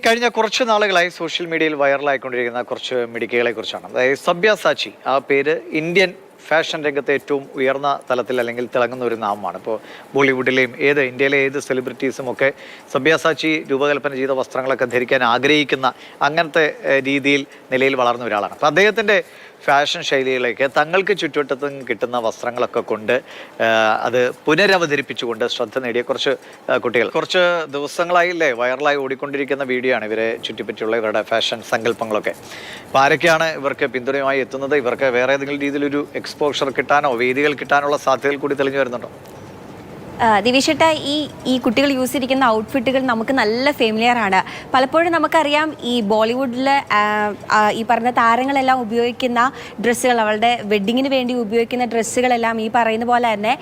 കഴിഞ്ഞ കുറച്ച് നാളുകളായി സോഷ്യൽ മീഡിയയിൽ വൈറലായിക്കൊണ്ടിരിക്കുന്ന കുറച്ച് മിടുക്കികളെ കുറിച്ചാണ്. അതായത് സബ്യാസാച്ചി, ആ പേര് ഇന്ത്യൻ ഫാഷൻ രംഗത്തെ ഏറ്റവും ഉയർന്ന തലത്തിൽ അല്ലെങ്കിൽ തിളങ്ങുന്ന ഒരു നാമമാണ്. ഇപ്പോൾ ബോളിവുഡിലെയും ഇന്ത്യയിലെ ഏത് സെലിബ്രിറ്റീസും ഒക്കെ സബ്യാസാച്ചി രൂപകൽപ്പന ചെയ്ത വസ്ത്രങ്ങളൊക്കെ ധരിക്കാൻ ആഗ്രഹിക്കുന്ന അങ്ങനത്തെ രീതിയിൽ നിലയിൽ വളർന്ന ഒരാളാണ്. അപ്പോൾ അദ്ദേഹത്തിൻ്റെ ഫാഷൻ ശൈലിയിലേക്ക് തങ്ങൾക്ക് ചുറ്റുവട്ടത്ത് കിട്ടുന്ന വസ്ത്രങ്ങളൊക്കെ കൊണ്ട് അത് പുനരവതരിപ്പിച്ചുകൊണ്ട് ശ്രദ്ധ നേടിയ കുറച്ച് കുട്ടികൾ കുറച്ച് ദിവസങ്ങളായില്ലേ വൈറലായി ഓടിക്കൊണ്ടിരിക്കുന്ന വീഡിയോ ആണ് ഇവരെ ചുറ്റിപ്പറ്റിയുള്ള ഇവരുടെ ഫാഷൻ സങ്കല്പങ്ങളൊക്കെ. അപ്പോൾ ആരൊക്കെയാണ് ഇവർക്ക് പിന്തുണയുമായി എത്തുന്നത്? ഇവർക്ക് വേറെ ഏതെങ്കിലും രീതിയിലൊരു എക്സ്പോഷർ കിട്ടാനോ വേദികൾ കിട്ടാനുള്ള സാധ്യതകൾ കൂടി തെളിഞ്ഞു വരുന്നുണ്ടോ? ദിവിഷേട്ട, ഈ കുട്ടികൾ യൂസ് ചെയ്തിരിക്കുന്ന ഔട്ട്ഫിറ്റുകൾ നമുക്ക് നല്ല ഫെമിലിയർ ആണ്. പലപ്പോഴും നമുക്കറിയാം ഈ ബോളിവുഡിലെ ഈ പറഞ്ഞ താരങ്ങളെല്ലാം ഉപയോഗിക്കുന്ന ഡ്രസ്സുകൾ, അവളുടെ വെഡ്ഡിങ്ങിന് വേണ്ടി ഉപയോഗിക്കുന്ന ഡ്രസ്സുകളെല്ലാം ഈ പറയുന്ന പോലെ തന്നെ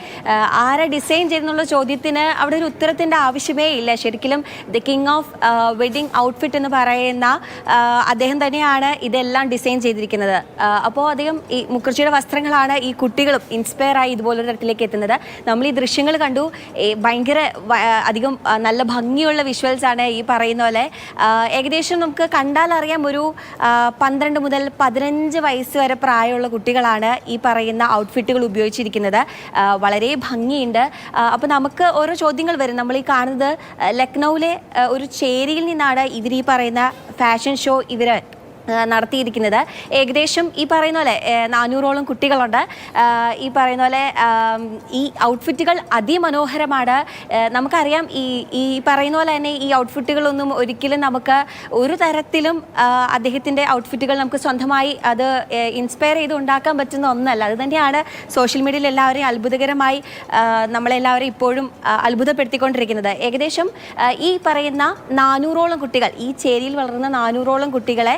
ആരെ ഡിസൈൻ ചെയ്തെന്നുള്ള ചോദ്യത്തിന് അവിടെ ഒരു ഉത്തരത്തിൻ്റെ ആവശ്യമേ ഇല്ല. ശരിക്കും the king of wedding outfit എന്ന് പറയുന്ന അദ്ദേഹം തന്നെയാണ് ഇതെല്ലാം ഡിസൈൻ ചെയ്തിരിക്കുന്നത്. അപ്പോൾ അദ്ദേഹം ഈ മുഖർജിയുടെ വസ്ത്രങ്ങളാണ് ഈ കുട്ടികളും ഇൻസ്പയർ ആയി ഇതുപോലൊരു തരത്തിലേക്ക് എത്തുന്നത്. നമ്മൾ ഈ ദൃശ്യങ്ങൾ കണ്ടു, ഭയങ്കര അധികം നല്ല ഭംഗിയുള്ള വിഷ്വൽസ് ആണ്. ഈ പറയുന്ന പോലെ ഏകദേശം നമുക്ക് കണ്ടാൽ അറിയാം ഒരു 12 മുതൽ 15 വയസ്സ് വരെ പ്രായമുള്ള കുട്ടികളാണ് ഈ പറയുന്ന ഔട്ട്ഫിറ്റുകൾ ഉപയോഗിച്ചിരിക്കുന്നത്. വളരെ ഭംഗിയുണ്ട്. അപ്പോൾ നമുക്ക് ഓരോ ചോദ്യങ്ങൾ വരും. നമ്മൾ ഈ കാണുന്നത് ലക്നൌവിലെ ഒരു ചേരിയിൽ നിന്നാണ് ഇവർ ഈ പറയുന്ന ഫാഷൻ ഷോ നടത്തിയിരിക്കുന്നത്. ഏകദേശം ഈ പറയുന്ന പോലെ 400ഓളം കുട്ടികളുണ്ട്. ഈ പറയുന്ന പോലെ ഈ ഔട്ട്ഫിറ്റുകൾ അതിമനോഹരമാണ്. നമുക്കറിയാം ഈ പറയുന്ന പോലെ തന്നെ ഈ ഔട്ട്ഫിറ്റുകളൊന്നും ഒരിക്കലും നമുക്ക് ഒരു തരത്തിലും അദ്ദേഹത്തിൻ്റെ ഔട്ട്ഫിറ്റുകൾ നമുക്ക് സ്വന്തമായി അത് ഇൻസ്പയർ ചെയ്ത് ഉണ്ടാക്കാൻ പറ്റുന്ന ഒന്നല്ല. അത് തന്നെയാണ് സോഷ്യൽ മീഡിയയിൽ എല്ലാവരെയും അത്ഭുതകരമായി നമ്മളെല്ലാവരെയും ഇപ്പോഴും അത്ഭുതപ്പെടുത്തിക്കൊണ്ടിരിക്കുന്നത്. ഏകദേശം ഈ പറയുന്ന 400ഓളം കുട്ടികൾ, ഈ ചേരിയിൽ വളർന്ന 400ഓളം കുട്ടികളെ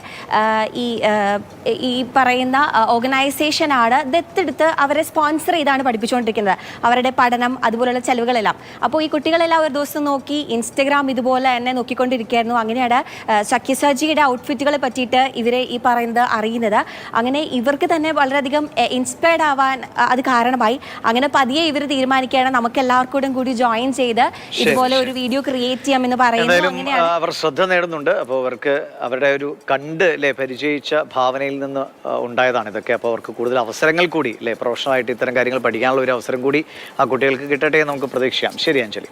ഈ പറയുന്ന ഓർഗനൈസേഷനാണ് ദത്തെടുത്ത് അവരെ സ്പോൺസർ ചെയ്താണ് പഠിപ്പിച്ചുകൊണ്ടിരിക്കുന്നത്, അവരുടെ പഠനം അതുപോലുള്ള ചെലവുകളെല്ലാം. അപ്പോൾ ഈ കുട്ടികളെല്ലാം ഒരു ദിവസം നോക്കി ഇൻസ്റ്റഗ്രാം ഇതുപോലെ തന്നെ നോക്കിക്കൊണ്ടിരിക്കുകയായിരുന്നു. അങ്ങനെയാണ് സഖ്യസാജിയുടെ ഔട്ട്ഫിറ്റുകളെ പറ്റിയിട്ട് ഇവരെ ഈ പറയുന്നത് അറിയുന്നത്. അങ്ങനെ ഇവർക്ക് തന്നെ വളരെയധികം ഇൻസ്പയർഡ് ആവാൻ അത് കാരണമായി. അങ്ങനെ പതിയെ ഇവർ തീരുമാനിക്കുകയാണ് നമുക്ക് എല്ലാവർക്കും കൂടി ജോയിൻ ചെയ്ത് ഇതുപോലെ ഒരു വീഡിയോ ക്രിയേറ്റ് ചെയ്യാമെന്ന് പറയുന്നു. അങ്ങനെയാണ് അവർ ശ്രദ്ധ നേടുന്നുണ്ട്. അപ്പോൾ അവർക്ക് അവരുടെ ഒരു പരിചയിച്ച ഭാവനയിൽ നിന്ന് ഉണ്ടായതാണ് ഇതൊക്കെ. അപ്പോൾ അവർക്ക് കൂടുതൽ അവസരങ്ങൾ കൂടി പ്രൊഫഷണലായിട്ട് ഇത്തരം കാര്യങ്ങൾ പഠിക്കാനുള്ള ഒരു അവസരം കൂടി ആ കുട്ടികൾക്ക് കിട്ടട്ടെ എന്ന് നമുക്ക് പ്രതീക്ഷിക്കാം. ശരി അഞ്ജലി.